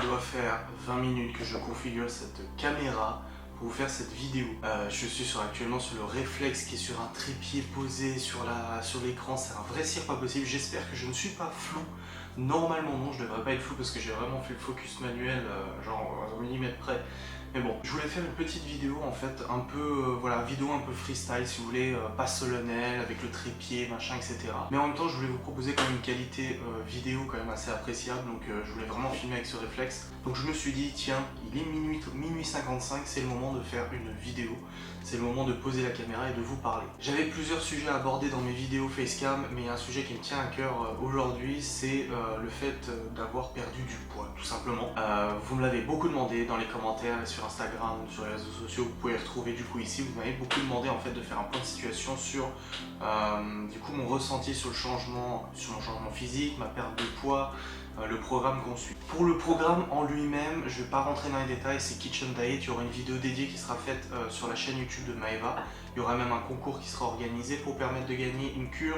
doit faire 20 minutes que je configure cette caméra pour vous faire cette vidéo. Je suis actuellement sur le réflexe qui est sur un trépied posé sur l'écran. C'est un vrai cirque pas possible. J'espère que je ne suis pas flou. Normalement non, je devrais pas être flou parce que j'ai vraiment fait le focus manuel genre à un millimètre près. Mais bon, je voulais faire une petite vidéo en fait, un peu, voilà, vidéo un peu freestyle si vous voulez, pas solennelle, avec le trépied, machin, etc. Mais en même temps, je voulais vous proposer quand même une qualité vidéo quand même assez appréciable, donc je voulais vraiment filmer avec ce réflexe. Donc je me suis dit, tiens, il est minuit 55, c'est le moment de faire une vidéo. C'est le moment de poser la caméra et de vous parler. J'avais plusieurs sujets à aborder dans mes vidéos facecam, mais il y a un sujet qui me tient à cœur aujourd'hui, c'est le fait d'avoir perdu du poids, tout simplement. Vous me l'avez beaucoup demandé dans les commentaires, sur Instagram, sur les réseaux sociaux, vous pouvez les retrouver du coup ici. Vous m'avez beaucoup demandé en fait de faire un point de situation sur du coup mon ressenti sur mon changement physique, ma perte de poids, le programme qu'on suit. Pour le programme en lui-même, je ne vais pas rentrer dans les détails, c'est Kitchen Diet, il y aura une vidéo dédiée qui sera faite sur la chaîne YouTube de Maeva. Il y aura même un concours qui sera organisé pour permettre de gagner une cure,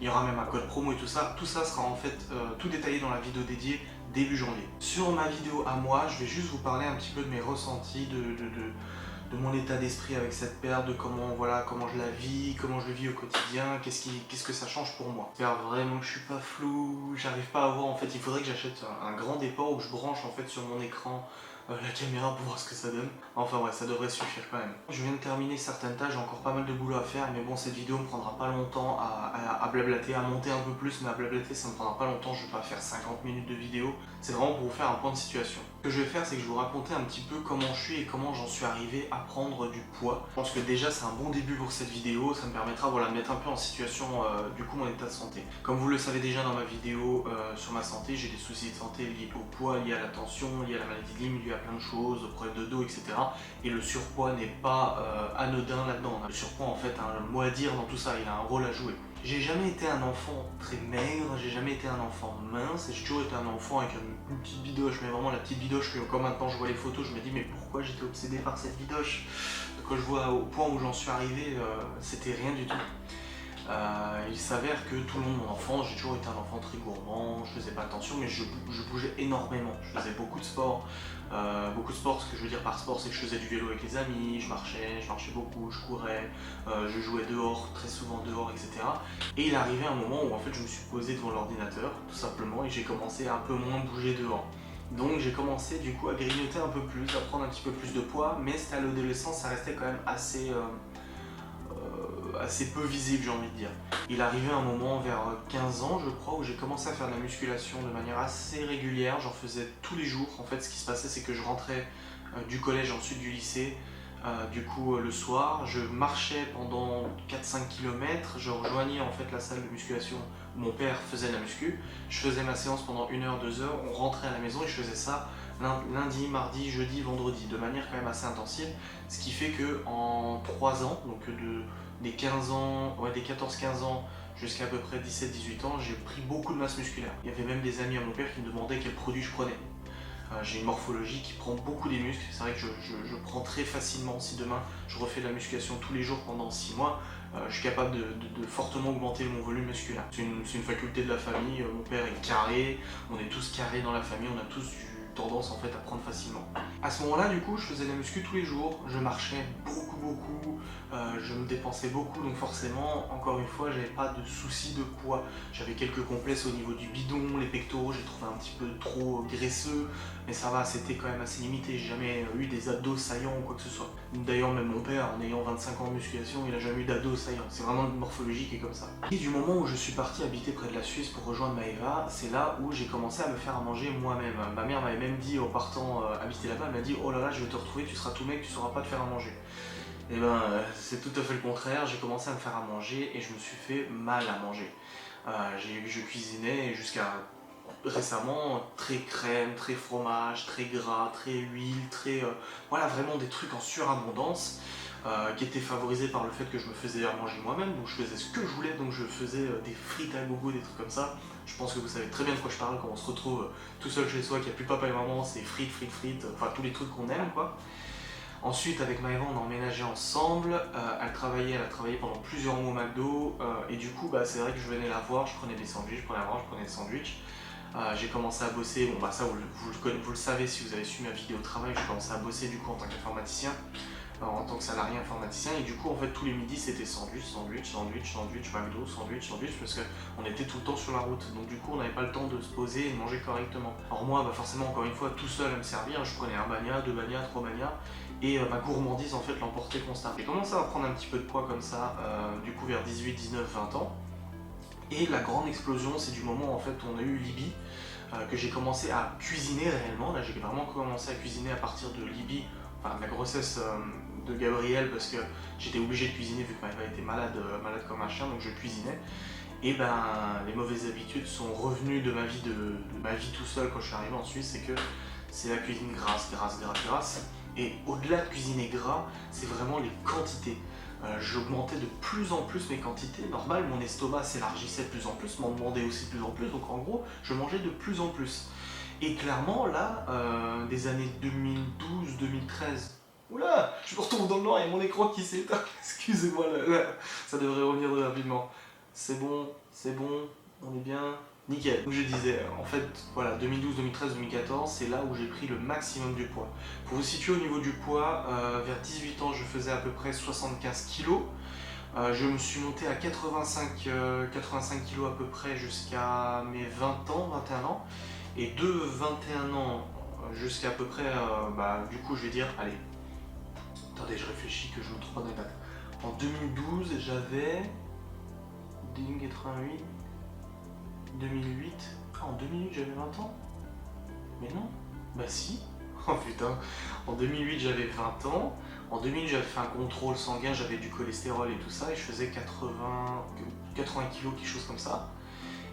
il y aura même un code promo et tout ça. Tout ça sera en fait tout détaillé dans la vidéo dédiée début janvier. Sur ma vidéo à moi, je vais juste vous parler un petit peu de mes ressentis, de mon état d'esprit avec cette perte, de comment, voilà, comment je la vis, comment je le vis au quotidien, qu'est-ce que ça change pour moi. J'espère vraiment que je suis pas flou, j'arrive pas à voir en fait, il faudrait que j'achète un grand dépôt où je branche en fait sur mon écran la caméra pour voir ce que ça donne. Enfin ouais, ça devrait suffire quand même. Je viens de terminer certaines tâches, j'ai encore pas mal de boulot à faire, mais bon, cette vidéo me prendra pas longtemps à blablater, à monter un peu plus, mais à blablater ça me prendra pas longtemps, je vais pas faire 50 minutes de vidéo. C'est vraiment pour vous faire un point de situation. Ce que je vais faire, c'est que je vais vous raconter un petit peu comment je suis et comment j'en suis arrivé à prendre du poids. Je pense que déjà c'est un bon début pour cette vidéo, ça me permettra voilà, de mettre un peu en situation du coup mon état de santé. Comme vous le savez déjà dans ma vidéo sur ma santé, j'ai des soucis de santé liés au poids, liés à la tension, liés à la maladie de Lyme, liés à plein de choses, au problème de dos, etc. Et le surpoids n'est pas anodin là-dedans. Le surpoids en fait a un mot à dire dans tout ça, il a un rôle à jouer. J'ai jamais été un enfant très maigre, j'ai jamais été un enfant mince, j'ai toujours été un enfant avec une petite bidoche, mais vraiment la petite bidoche que quand maintenant je vois les photos, je me dis mais pourquoi j'étais obsédé par cette bidoche? Quand je vois au point où j'en suis arrivé, c'était rien du tout. Il s'avère que tout le monde, mon enfance, j'ai toujours été un enfant très gourmand, je faisais pas attention, mais je bougeais énormément. Je faisais beaucoup de sport. Ce que je veux dire par sport, c'est que je faisais du vélo avec les amis, je marchais beaucoup, je courais, je jouais dehors, très souvent dehors, etc. Et il est arrivé un moment où en fait je me suis posé devant l'ordinateur, tout simplement, et j'ai commencé à un peu moins bouger dehors. Donc j'ai commencé du coup à grignoter un peu plus, à prendre un petit peu plus de poids, mais c'était à l'adolescence, ça restait quand même assez peu visible, j'ai envie de dire. Il arrivait un moment vers 15 ans je crois où j'ai commencé à faire de la musculation de manière assez régulière, j'en faisais tous les jours. En fait ce qui se passait c'est que je rentrais du collège ensuite du lycée, le soir, je marchais pendant 4-5 km, je rejoignais en fait la salle de musculation où mon père faisait de la muscu, je faisais ma séance pendant 1 heure, 2 heures, on rentrait à la maison et je faisais ça lundi, mardi, jeudi, vendredi, de manière quand même assez intensive, ce qui fait que en 3 ans, donc des 15 ans, ouais, des 14-15 ans jusqu'à peu près 17-18 ans, j'ai pris beaucoup de masse musculaire. Il y avait même des amis à mon père qui me demandaient quel produit je prenais. J'ai une morphologie qui prend beaucoup des muscles, c'est vrai que je prends très facilement. Si demain je refais de la musculation tous les jours pendant 6 mois, je suis capable de fortement augmenter mon volume musculaire. C'est une faculté de la famille, mon père est carré, on est tous carrés dans la famille, on a tous tendance en fait à prendre facilement. À ce moment-là, du coup, je faisais de la muscu tous les jours, je marchais beaucoup, je me dépensais beaucoup, donc forcément, encore une fois, j'avais pas de soucis de poids. J'avais quelques complexes au niveau du bidon, les pectoraux, j'ai trouvé un petit peu trop graisseux, mais ça va, c'était quand même assez limité, j'ai jamais eu des abdos saillants ou quoi que ce soit. D'ailleurs, même mon père, en ayant 25 ans de musculation, il a jamais eu d'abdos saillants, c'est vraiment une morphologie qui est comme ça. Et du moment où je suis parti habiter près de la Suisse pour rejoindre Maeva, c'est là où j'ai commencé à me faire à manger moi-même. Ma mère m'avait même dit en partant habiter là-bas, elle m'a dit « Oh là là, je vais te retrouver, tu seras tout mec, tu sauras pas te faire à manger ». Et ben, c'est tout à fait le contraire, j'ai commencé à me faire à manger et je me suis fait mal à manger. Je cuisinais jusqu'à récemment très crème, très fromage, très gras, très huile, voilà, vraiment des trucs en surabondance. Qui étaient favorisés par le fait que je me faisais à manger moi-même, donc je faisais ce que je voulais, donc je faisais des frites à gogo, des trucs comme ça. Je pense que vous savez très bien de quoi je parle quand on se retrouve tout seul chez soi, qu'il n'y a plus papa et maman, c'est frites, enfin tous les trucs qu'on aime quoi. Ensuite avec Maëva on a emménagé ensemble, elle a travaillé pendant plusieurs mois au McDo, et du coup c'est vrai que je venais la voir, je prenais des sandwichs, je prenais des sandwichs. J'ai commencé à bosser, bon bah ça vous le savez si vous avez suivi ma vidéo de travail, j'ai commencé à bosser du coup en tant qu'informaticien, en tant que salarié informaticien, et du coup en fait tous les midis c'était sandwich, McDo, sandwich, parce qu'on était tout le temps sur la route, donc du coup on n'avait pas le temps de se poser et de manger correctement. Alors moi bah forcément encore une fois tout seul à me servir, je prenais un bagna, deux bagnas, trois bagnas, et ma gourmandise en fait l'emportait constamment. J'ai commencé à prendre un petit peu de poids comme ça, du coup vers 18, 19, 20 ans, et la grande explosion c'est du moment en fait où on a eu Libye, que j'ai commencé à cuisiner réellement. Là j'ai vraiment commencé à cuisiner à partir de Libye, enfin de la grossesse de Gabriel, parce que j'étais obligé de cuisiner vu que Maëva était malade comme un chien, donc je cuisinais. Et ben les mauvaises habitudes sont revenues de ma vie tout seul quand je suis arrivé en Suisse, c'est que c'est la cuisine grasse. Et au-delà de cuisiner gras, c'est vraiment les quantités. J'augmentais de plus en plus mes quantités. Normal, mon estomac s'élargissait de plus en plus, m'en demandait aussi de plus en plus, donc en gros, je mangeais de plus en plus. Et clairement, là, des années 2012-2013, oula, je me retrouve dans le noir et mon écran qui s'éteint. Excusez-moi, là, ça devrait revenir très rapidement. C'est bon, on est bien. Nickel. Donc je disais, en fait, voilà, 2012, 2013, 2014, c'est là où j'ai pris le maximum du poids. Pour vous situer au niveau du poids, vers 18 ans, je faisais à peu près 75 kg. Je me suis monté à 85 kg à peu près jusqu'à mes 20 ans, 21 ans. Et de 21 ans jusqu'à peu près, du coup, je vais dire, allez, attendez, je réfléchis que je me trompe pas dans les dates. En 2012, j'avais 88. 2008. Ah, en 2008 j'avais 20 ans. Mais non. Bah si. Oh putain. En 2008 j'avais 20 ans. En 2008 j'avais fait un contrôle sanguin, j'avais du cholestérol et tout ça, et je faisais 80 kilos, quelque chose comme ça.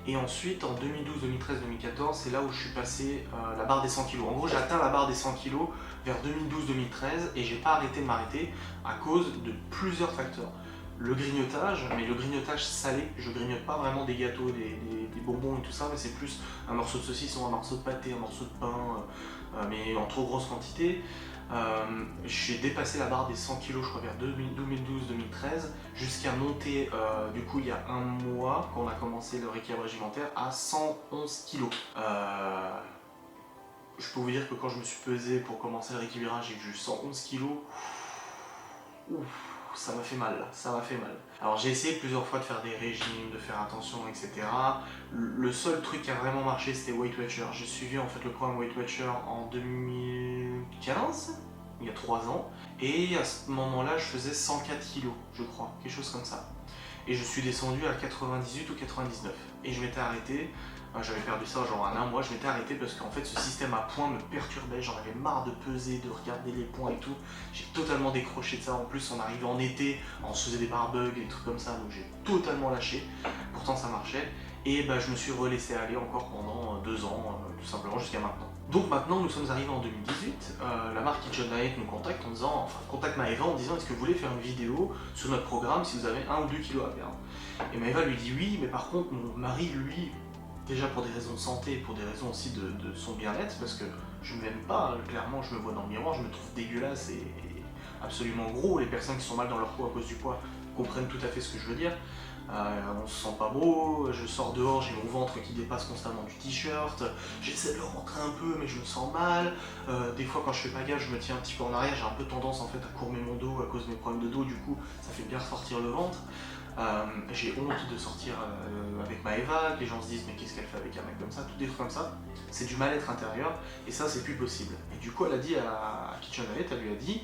Et ensuite en 2012, 2013, 2014, c'est là où je suis passé la barre des 100 kilos. En gros j'ai atteint la barre des 100 kilos vers 2012-2013 et j'ai pas arrêté de m'arrêter à cause de plusieurs facteurs. Le grignotage, mais le grignotage salé, je grignote pas vraiment des gâteaux, des bonbons et tout ça, mais c'est plus un morceau de saucisson, un morceau de pâté, un morceau de pain, mais en trop grosse quantité. J'ai dépassé la barre des 100 kg, je crois, vers 2012-2013, jusqu'à monter, du coup, il y a un mois, quand on a commencé le rééquilibrage alimentaire, à 111 kg. Je peux vous dire que quand je me suis pesé pour commencer le rééquilibrage et que j'ai eu 111 kg, ouf, ça m'a fait mal là, ça m'a fait mal. Alors j'ai essayé plusieurs fois de faire des régimes, de faire attention, etc. Le seul truc qui a vraiment marché c'était Weight Watcher. J'ai suivi en fait le programme Weight Watcher en 2015, il y a 3 ans. Et à ce moment-là je faisais 104 kilos, je crois, quelque chose comme ça. Et je suis descendu à 98 ou 99. Et je m'étais arrêté. J'avais perdu ça genre en un mois, je m'étais arrêté parce qu'en fait ce système à points me perturbait, j'en avais marre de peser, de regarder les points et tout. J'ai totalement décroché de ça, en plus on arrivait en été, on se faisait des barbugs et des trucs comme ça, donc j'ai totalement lâché, pourtant ça marchait. Et je me suis relaissé aller encore pendant 2 ans, tout simplement jusqu'à maintenant. Donc maintenant nous sommes arrivés en 2018, la marque Kitchen Diet nous contacte en disant, enfin contacte Maëva en disant est-ce que vous voulez faire une vidéo sur notre programme si vous avez 1 ou 2 kilos à perdre. Et Maëva lui dit oui, mais par contre mon mari lui, déjà pour des raisons de santé, pour des raisons aussi de son bien-être, parce que je ne m'aime pas, clairement je me vois dans le miroir, je me trouve dégueulasse et absolument gros. Les personnes qui sont mal dans leur peau à cause du poids comprennent tout à fait ce que je veux dire. On se sent pas beau, je sors dehors, j'ai mon ventre qui dépasse constamment du t-shirt, j'essaie de le rentrer un peu mais je me sens mal, des fois quand je fais pas gaffe je me tiens un petit peu en arrière, j'ai un peu tendance en fait à courber mon dos à cause de mes problèmes de dos, du coup ça fait bien ressortir le ventre. J'ai honte de sortir avec Maëva, que les gens se disent mais qu'est-ce qu'elle fait avec un mec comme ça, tout des trucs comme ça, c'est du mal-être intérieur et ça c'est plus possible. Et du coup elle a dit à Kitchen Diet, elle lui a dit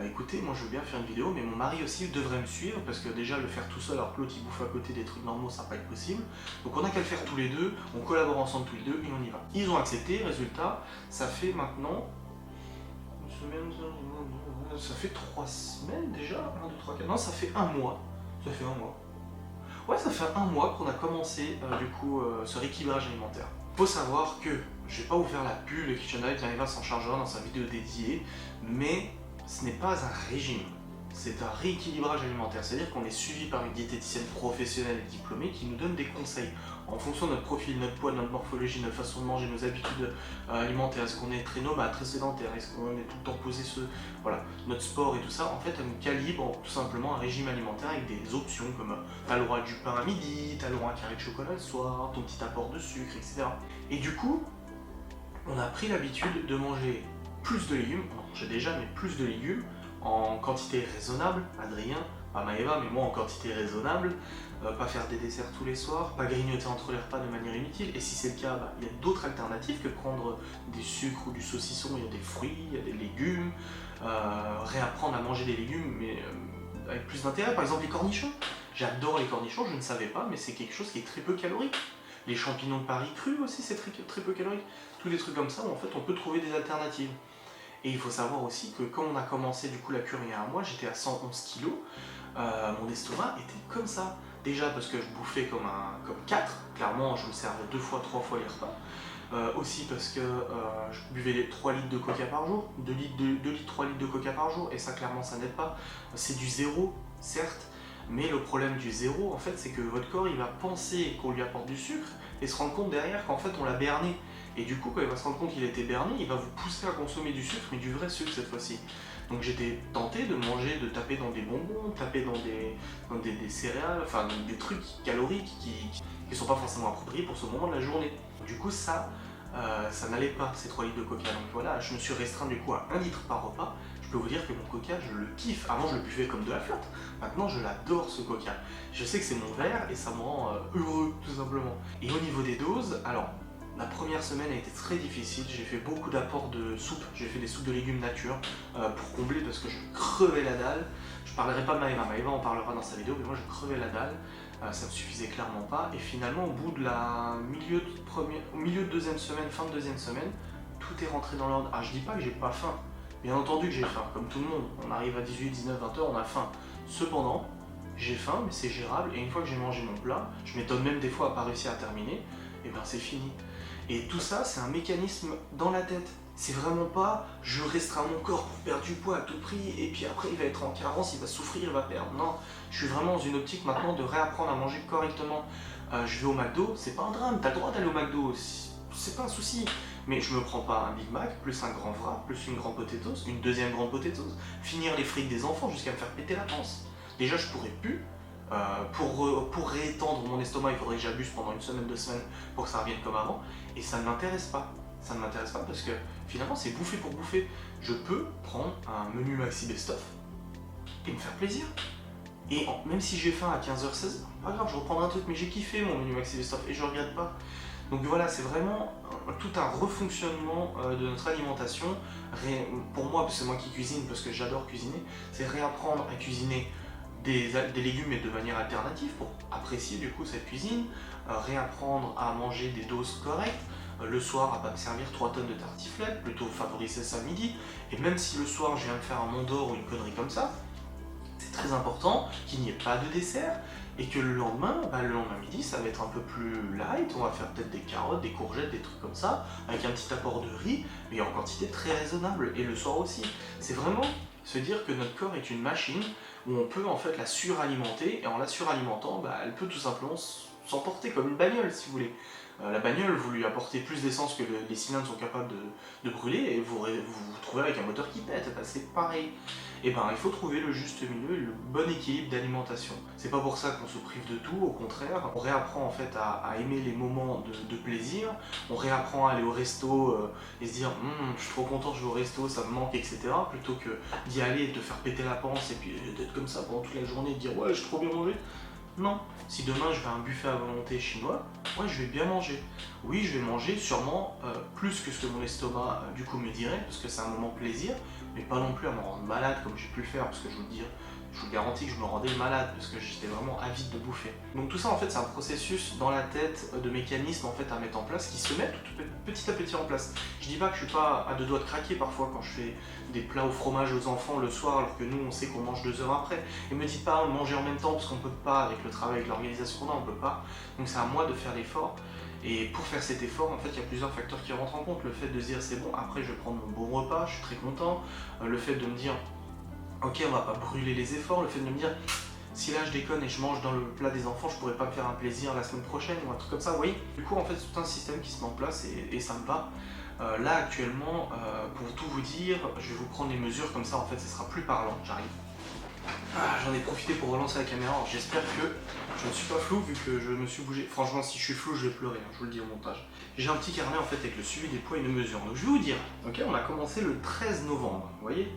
écoutez, moi je veux bien faire une vidéo mais mon mari aussi devrait me suivre parce que déjà le faire tout seul alors que l'autre il bouffe à côté des trucs normaux ça va pas être possible, donc on a qu'à le faire tous les deux, on collabore ensemble tous les deux et on y va. Ils ont accepté, résultat, ça fait maintenant, ça fait 3 semaines déjà, 1, 2, 3, 4, non ça fait 1 mois. Ça fait 1 mois. Ouais, ça fait 1 mois qu'on a commencé ce rééquilibrage alimentaire. Faut savoir que, je vais pas vous faire la pub, le Kitchen Diet, Maëva s'en chargera dans sa vidéo dédiée, mais ce n'est pas un régime. c'est un rééquilibrage alimentaire, c'est-à-dire qu'on est suivi par une diététicienne professionnelle et diplômée qui nous donne des conseils en fonction de notre profil, notre poids, notre morphologie, notre façon de manger, nos habitudes alimentaires. Est-ce qu'on est très nomade, très sédentaire, est-ce qu'on est tout le temps posé voilà, notre sport et tout ça. En fait, elle nous calibre tout simplement un régime alimentaire avec des options comme t'as le droit à du pain à midi, t'as le droit à un carré de chocolat le soir, ton petit apport de sucre, etc. Et du coup, on a pris l'habitude de manger plus de légumes, on en mangeait déjà, mais plus de légumes, en quantité raisonnable, Adrien, pas Maëva, mais moi en quantité raisonnable, pas faire des desserts tous les soirs, pas grignoter entre les repas de manière inutile, et si c'est le cas, il y a d'autres alternatives que prendre des sucres ou du saucisson, il y a des fruits, il y a des légumes, réapprendre à manger des légumes, mais avec plus d'intérêt, par exemple les cornichons. J'adore les cornichons, je ne savais pas, mais c'est quelque chose qui est très peu calorique. Les champignons de Paris crus aussi, c'est très peu calorique. Tous des trucs comme ça où en fait on peut trouver des alternatives. Et il faut savoir aussi que quand on a commencé du coup la cure il y a un mois, j'étais à 111 kilos. Mon estomac était comme ça. Déjà parce que je bouffais comme 4, clairement je me servais 2 fois, 3 fois les repas. Aussi parce que je buvais les 3 litres de coca par jour, 2 litres, 3 litres de coca par jour, et ça clairement ça n'aide pas. C'est du zéro, certes, mais le problème du zéro en fait c'est que votre corps il va penser qu'on lui apporte du sucre et se rendre compte derrière qu'en fait on l'a berné. Et du coup, quand il va se rendre compte qu'il a été berné, il va vous pousser à consommer du sucre, mais du vrai sucre cette fois-ci. Donc j'étais tenté de manger, de taper dans des bonbons, taper dans des céréales, enfin des trucs caloriques qui sont pas forcément appropriés pour ce moment de la journée. Du coup, ça n'allait pas, ces 3 litres de coca. Donc voilà, je me suis restreint du coup à 1 litre par repas. Je peux vous dire que mon coca, je le kiffe. Avant, je le buvais comme de la flotte. Maintenant, je l'adore ce coca. Je sais que c'est mon verre et ça me rend heureux, tout simplement. Et au niveau des doses, alors, la première semaine a été très difficile, j'ai fait beaucoup d'apports de soupe, j'ai fait des soupes de légumes nature pour combler parce que je crevais la dalle. Je parlerai pas de Maëva, Maëva en parlera dans sa vidéo, mais moi je crevais la dalle, ça me suffisait clairement pas. Et finalement au bout de au milieu de deuxième semaine, fin de deuxième semaine, tout est rentré dans l'ordre. Ah, je dis pas que j'ai pas faim, bien entendu que j'ai faim, comme tout le monde, on arrive à 18, 19, 20 heures, on a faim. Cependant, j'ai faim, mais c'est gérable, et une fois que j'ai mangé mon plat, je m'étonne même des fois à pas réussir à terminer, et ben c'est fini. Et tout ça, c'est un mécanisme dans la tête. C'est vraiment pas je restreins mon corps pour perdre du poids à tout prix et puis après il va être en carence, il va souffrir, il va perdre. Non, je suis vraiment dans une optique maintenant de réapprendre à manger correctement. Je vais au McDo, c'est pas un drame, t'as le droit d'aller au McDo, c'est pas un souci. Mais je me prends pas un Big Mac, plus un grand wrap, plus une grande potatoes, une deuxième grande potatoes, finir les frites des enfants jusqu'à me faire péter la panse. Déjà je pourrais plus. Pour réétendre mon estomac, il faudrait que j'abuse pendant une semaine, 2 semaines pour que ça revienne comme avant. Et ça ne m'intéresse pas. Ça ne m'intéresse pas parce que finalement c'est bouffer pour bouffer. Je peux prendre un menu maxi best-of et me faire plaisir. Et même si j'ai faim à 15h, 16h, pas grave, je reprendrai un truc, mais j'ai kiffé mon menu maxi best-of et je ne regrette pas. Donc voilà, c'est vraiment tout un refonctionnement de notre alimentation. Pour moi, parce que c'est moi qui cuisine, parce que j'adore cuisiner, c'est réapprendre à cuisiner des légumes mais de manière alternative pour apprécier du coup cette cuisine, réapprendre à manger des doses correctes, le soir à pas me servir 3 tonnes de tartiflettes, plutôt favoriser ça midi, et même si le soir je viens de faire un Mont d'Or ou une connerie comme ça, c'est très important qu'il n'y ait pas de dessert, et que le lendemain midi, ça va être un peu plus light, on va faire peut-être des carottes, des courgettes, des trucs comme ça, avec un petit apport de riz, mais en quantité très raisonnable, et le soir aussi. C'est vraiment se dire que notre corps est une machine où on peut en fait la suralimenter, et en la suralimentant, elle peut tout simplement s'emporter comme une bagnole si vous voulez. La bagnole, vous lui apportez plus d'essence que les cylindres sont capables de brûler, et vous vous trouvez avec un moteur qui pète, c'est pareil. Et il faut trouver le juste milieu, le bon équilibre d'alimentation. C'est pas pour ça qu'on se prive de tout, au contraire, on réapprend en fait à aimer les moments de plaisir, on réapprend à aller au resto et se dire je suis trop content, je vais au resto, ça me manque, etc. Plutôt que d'y aller et de te faire péter la panse et puis d'être comme ça pendant toute la journée et de dire ouais j'ai trop bien mangé. Non, si demain je vais à un buffet à volonté chinois, ouais je vais bien manger. Oui je vais manger sûrement plus que ce que mon estomac du coup me dirait, parce que c'est un moment plaisir, mais pas non plus à me rendre malade comme j'ai pu le faire, parce que je vous garantis que je me rendais malade, parce que j'étais vraiment avide de bouffer. Donc tout ça en fait c'est un processus dans la tête de mécanismes en fait à mettre en place, qui se mettent petit à petit en place. Je dis pas que je suis pas à 2 doigts de craquer parfois quand je fais des plats au fromage aux enfants le soir, alors que nous on sait qu'on mange 2 heures après. Et me dites pas manger en même temps, parce qu'on peut pas, avec le travail, avec l'organisation qu'on a, on peut pas. Donc c'est à moi de faire l'effort. Et pour faire cet effort, en fait, il y a plusieurs facteurs qui rentrent en compte. Le fait de se dire c'est bon, après je vais prendre mon bon repas, je suis très content. Le fait de me dire Ok, on va pas brûler les efforts, le fait de me dire si là je déconne et je mange dans le plat des enfants, je pourrais pas me faire un plaisir la semaine prochaine ou un truc comme ça, vous voyez. Du coup en fait c'est tout un système qui se met en place et ça me va. Là actuellement, pour tout vous dire, je vais vous prendre les mesures comme ça en fait ce sera plus parlant, j'arrive. J'en ai profité pour relancer la caméra, alors j'espère que je ne suis pas flou vu que je me suis bougé. Franchement si je suis flou je vais pleurer, hein, je vous le dis au montage. J'ai un petit carnet en fait avec le suivi des poids et des mesures. Donc je vais vous dire, ok, on a commencé le 13 novembre, vous voyez.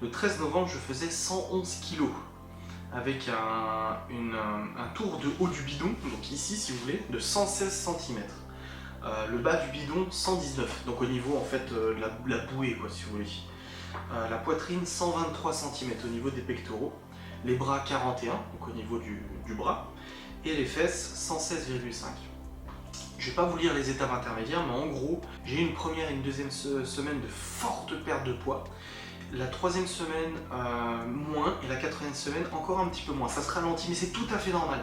Le 13 novembre je faisais 111 kilos avec un tour de haut du bidon, donc ici si vous voulez, de 116 cm. Le bas du bidon 119, donc au niveau en fait de la bouée quoi si vous voulez. La poitrine 123 cm au niveau des pectoraux, les bras 41, donc au niveau du bras, et les fesses 116,5. Je ne vais pas vous lire les étapes intermédiaires, mais en gros, j'ai eu une première et une deuxième semaine de forte perte de poids. La troisième semaine, moins, et la quatrième semaine, encore un petit peu moins. Ça se ralentit, mais c'est tout à fait normal.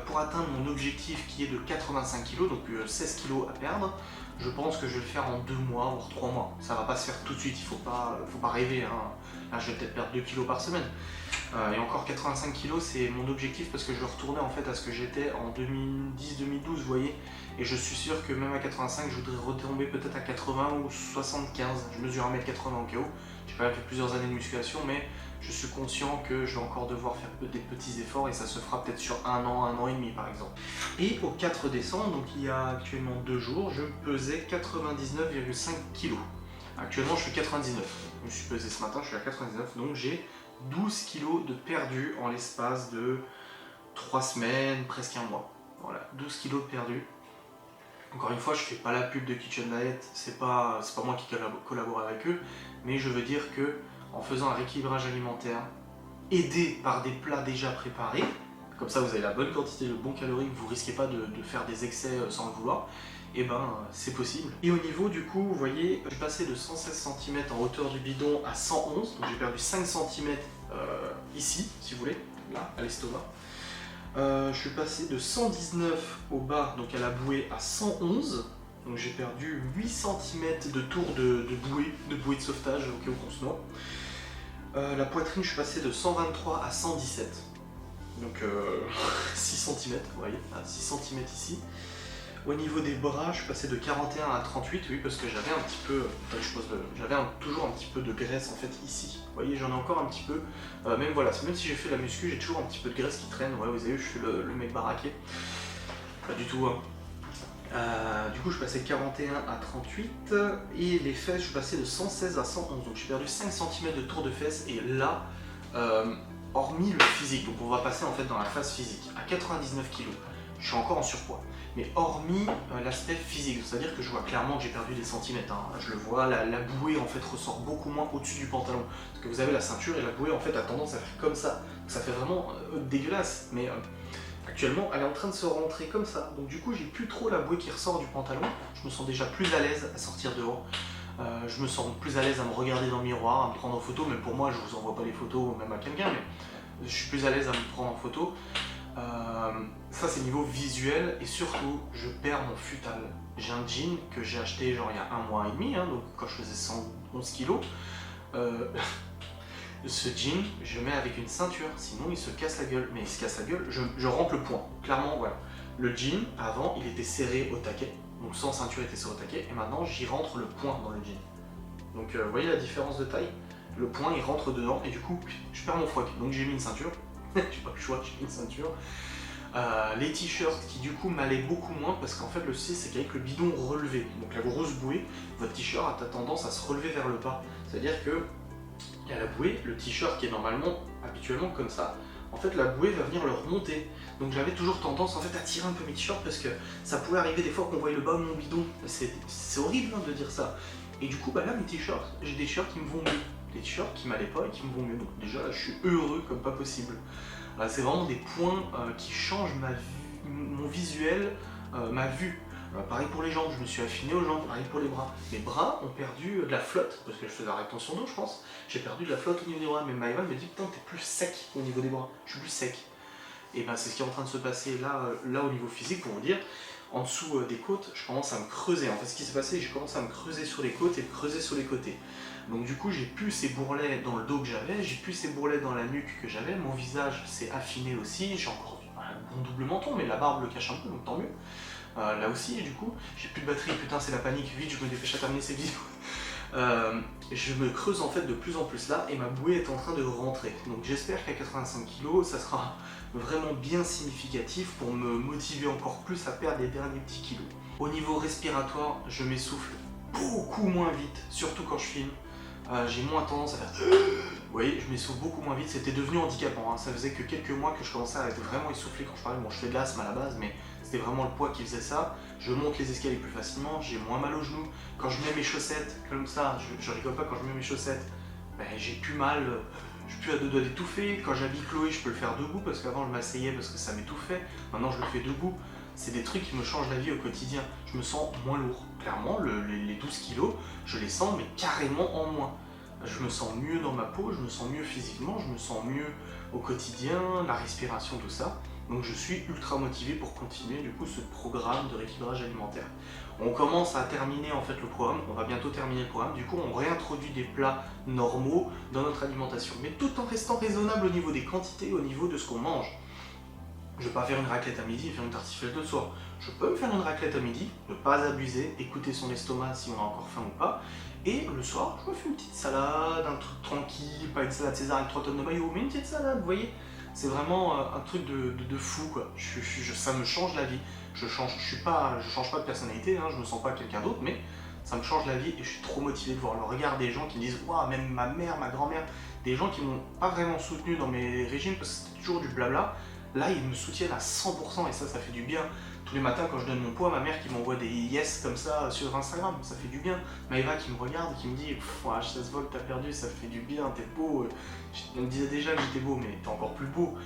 Pour atteindre mon objectif qui est de 85 kg, donc 16 kg à perdre, je pense que je vais le faire en 2 mois, voire 3 mois. Ça va pas se faire tout de suite, il faut pas rêver. Hein. Là, je vais peut-être perdre 2 kg par semaine. Et encore 85 kg, c'est mon objectif parce que je retournais en fait à ce que j'étais en 2010-2012, vous voyez. Et je suis sûr que même à 85, je voudrais retomber peut-être à 80 ou 75. Je mesure 1m80 au cas où. J'ai quand même fait plusieurs années de musculation, mais je suis conscient que je vais encore devoir faire des petits efforts et ça se fera peut-être sur un an et demi par exemple. Et au 4 décembre, donc il y a actuellement 2 jours, je pesais 99,5 kg. Actuellement, je suis 99. Je me suis pesé ce matin, je suis à 99, donc j'ai 12 kg de perdu en l'espace de 3 semaines, presque un mois. Voilà, 12 kg de perdu. Encore une fois, je fais pas la pub de Kitchen Diet, c'est pas moi qui collabore avec eux, mais je veux dire que en faisant un rééquilibrage alimentaire, aidé par des plats déjà préparés, comme ça vous avez la bonne quantité, le bon calorie, vous risquez pas de faire des excès sans le vouloir, et ben c'est possible. Et au niveau du coup, vous voyez, je suis passé de 116 cm en hauteur du bidon à 111, donc j'ai perdu 5 cm ici, si vous voulez, là, à l'estomac. Je suis passé de 119 au bas, donc à la bouée, à 111. Donc j'ai perdu 8 cm de tour de bouée de sauvetage au cas où on se noie. La poitrine, je suis passé de 123 à 117. Donc 6 cm, vous voyez, à 6 cm ici. Au niveau des bras, je suis passé de 41 à 38, oui, parce que j'avais un petit peu, j'avais toujours un petit peu de graisse en fait ici. Vous voyez, j'en ai encore un petit peu. Même voilà, même si j'ai fait la muscu, j'ai toujours un petit peu de graisse qui traîne. Ouais, vous avez vu, je suis le mec baraqué. Pas du tout. Hein. Du coup, je passais de 41 à 38 et les fesses, je suis passé de 116 à 111. Donc j'ai perdu 5 cm de tour de fesses et là, hormis le physique, donc on va passer en fait dans la phase physique, à 99 kg. Je suis encore en surpoids. Mais hormis l'aspect physique, c'est-à-dire que je vois clairement que j'ai perdu des centimètres. Hein. Je le vois, la bouée en fait ressort beaucoup moins au-dessus du pantalon. Parce que vous avez la ceinture et la bouée en fait a tendance à faire comme ça. Donc ça fait vraiment dégueulasse. Mais actuellement, elle est en train de se rentrer comme ça. Donc du coup, j'ai plus trop la bouée qui ressort du pantalon. Je me sens déjà plus à l'aise à sortir dehors. Je me sens plus à l'aise à me regarder dans le miroir, à me prendre en photo. Même pour moi, je vous envoie pas les photos, même à quelqu'un, mais je suis plus à l'aise à me prendre en photo. Ça c'est niveau visuel et surtout je perds mon futal. J'ai un jean que j'ai acheté genre il y a 1 mois et demi, hein, donc quand je faisais 111 kg. Ce jean je mets avec une ceinture, sinon il se casse la gueule. Mais il se casse la gueule, je rentre le point. Clairement voilà. Le jean avant il était serré au taquet, donc sans ceinture il était serré au taquet, et maintenant j'y rentre le point dans le jean. Donc vous voyez la différence de taille? Le point il rentre dedans et du coup je perds mon froc. Donc j'ai mis une ceinture. J'ai pas le choix, j'ai mis une ceinture. Les t-shirts qui du coup m'allaient beaucoup moins parce qu'en fait le souci c'est qu'avec le bidon relevé, donc la grosse bouée, votre t-shirt a tendance à se relever vers le bas. C'est-à-dire que il y a la bouée, le t-shirt qui est normalement habituellement comme ça, en fait la bouée va venir le remonter. Donc j'avais toujours tendance en fait à tirer un peu mes t-shirts parce que ça pouvait arriver des fois qu'on voyait le bas de mon bidon. C'est horrible hein, de dire ça. Et du coup bah là mes t-shirts, j'ai des t-shirts qui me vont mieux. Des t-shirts qui m'allaient pas et qui me vont mieux. Donc déjà là je suis heureux comme pas possible. C'est vraiment des points qui changent mon visuel, ma vue. Pareil pour les jambes, je me suis affiné aux jambes, pareil pour les bras. Mes bras ont perdu de la flotte, parce que je faisais la rétention d'eau je pense. J'ai perdu de la flotte au niveau des bras, mais Maëva me dit putain t'es plus sec au niveau des bras, je suis plus sec. Et ben c'est ce qui est en train de se passer là au niveau physique pour vous dire. en dessous des côtes, je commence à me creuser. En fait, ce qui s'est passé, j'ai commencé à me creuser sur les côtes et me creuser sur les côtés. Donc du coup, j'ai plus ces bourrelets dans le dos que j'avais, j'ai plus ces bourrelets dans la nuque que j'avais, mon visage s'est affiné aussi, j'ai encore un bon double menton, mais la barbe le cache un peu, donc tant mieux. Là aussi, et du coup, j'ai plus de batterie, putain, c'est la panique, vite, je me dépêche à terminer ces vidéos. Je me creuse en fait de plus en plus là et ma bouée est en train de rentrer. Donc j'espère qu'à 85 kg, ça sera vraiment bien significatif pour me motiver encore plus à perdre les derniers petits kilos. Au niveau respiratoire, je m'essouffle beaucoup moins vite, surtout quand je filme. J'ai moins tendance à faire... Vous voyez, je m'essouffle beaucoup moins vite, c'était devenu handicapant, hein. Ça faisait que quelques mois que je commençais à être vraiment essoufflé quand je parlais. Bon, je fais de l'asthme à la base, mais c'était vraiment le poids qui faisait ça. Je monte les escaliers plus facilement, j'ai moins mal aux genoux. Quand je mets mes chaussettes, comme ça, je rigole pas, quand je mets mes chaussettes, ben, j'ai plus mal, je suis plus à deux doigts d'étouffer. Quand j'habille Chloé, je peux le faire debout, parce qu'avant je m'asseyais parce que ça m'étouffait. Maintenant je le fais debout. C'est des trucs qui me changent la vie au quotidien. Je me sens moins lourd. Clairement, les 12 kilos, je les sens mais carrément en moins. Je me sens mieux dans ma peau, je me sens mieux physiquement, je me sens mieux au quotidien, la respiration, tout ça. Donc je suis ultra motivé pour continuer du coup ce programme de rééquilibrage alimentaire. On commence à terminer en fait le programme, on va bientôt terminer le programme, du coup on réintroduit des plats normaux dans notre alimentation, mais tout en restant raisonnable au niveau des quantités, au niveau de ce qu'on mange. Je ne vais pas faire une raclette à midi et faire une tartiflette le soir. Je peux me faire une raclette à midi, ne pas abuser, écouter son estomac si on a encore faim ou pas. Et le soir, je me fais une petite salade, un truc tranquille, pas une salade César avec 3 tonnes de maillot, mais une petite salade, vous voyez. C'est vraiment un truc de fou, quoi. Ça me change la vie. Je change pas de personnalité, hein, je me sens pas quelqu'un d'autre, mais ça me change la vie et je suis trop motivé de voir le regard des gens qui me disent « Waouh, même ma mère, ma grand-mère », des gens qui m'ont pas vraiment soutenu dans mes régimes parce que c'était toujours du blabla. Là, ils me soutiennent à 100% et ça fait du bien. Tous les matins, quand je donne mon poids, ma mère qui m'envoie des yes comme ça sur Instagram, ça fait du bien. Maëva qui me regarde, qui me dit ouais, ça se voit que t'as perdu, ça fait du bien, t'es beau. On me disait déjà que j'étais beau, mais t'es encore plus beau.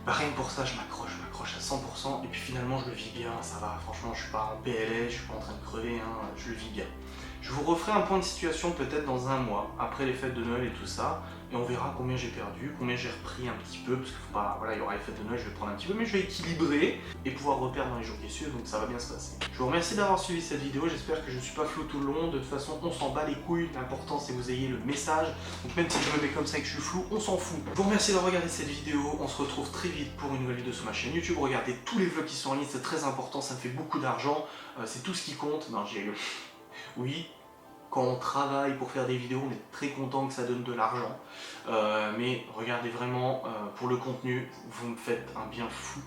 Bah, rien que pour ça, je m'accroche à 100% et puis finalement, je le vis bien, ça va. Franchement, je suis pas en PLS, je suis pas en train de crever, hein, je le vis bien. Je vous referai un point de situation peut-être dans un mois, après les fêtes de Noël et tout ça, et on verra combien j'ai perdu, combien j'ai repris un petit peu, parce qu'il faut pas, voilà, il y aura les fêtes de Noël, je vais prendre un petit peu, mais je vais équilibrer et pouvoir reperdre dans les jours qui suivent, donc ça va bien se passer. Je vous remercie d'avoir suivi cette vidéo, j'espère que je ne suis pas flou tout le long, de toute façon on s'en bat les couilles, l'important c'est que vous ayez le message, donc même si je me mets comme ça et que je suis flou, on s'en fout. Je vous remercie d'avoir regardé cette vidéo, on se retrouve très vite pour une nouvelle vidéo sur ma chaîne YouTube, regardez tous les vlogs qui sont en ligne, c'est très important, ça me fait beaucoup d'argent, c'est tout ce qui compte, non j'ai... Oui, quand on travaille pour faire des vidéos, on est très content que ça donne de l'argent. Mais regardez vraiment, pour le contenu, vous me faites un bien fou.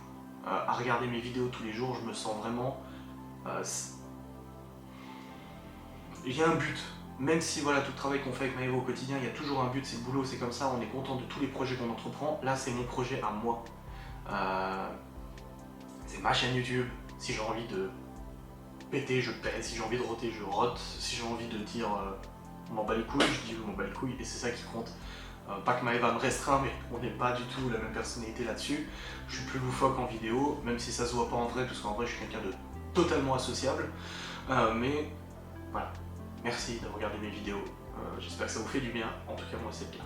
À regarder mes vidéos tous les jours, je me sens vraiment... il y a un but. Même si voilà, tout le travail qu'on fait avec Maëva au quotidien, il y a toujours un but, c'est le boulot, c'est comme ça, on est content de tous les projets qu'on entreprend. Là, c'est mon projet à moi. C'est ma chaîne YouTube. Si j'ai envie de péter, je pète, si j'ai envie de roter, je rote, si j'ai envie de dire on m'en bat les couilles, je dis on m'en bat les couilles, et c'est ça qui compte. Pas que Maëva me restreint, mais on n'est pas du tout la même personnalité là-dessus. Je suis plus loufoque en vidéo, même si ça se voit pas en vrai, parce qu'en vrai je suis quelqu'un de totalement associable. Mais voilà, merci d'avoir regardé mes vidéos, j'espère que ça vous fait du bien, en tout cas moi c'est le cas.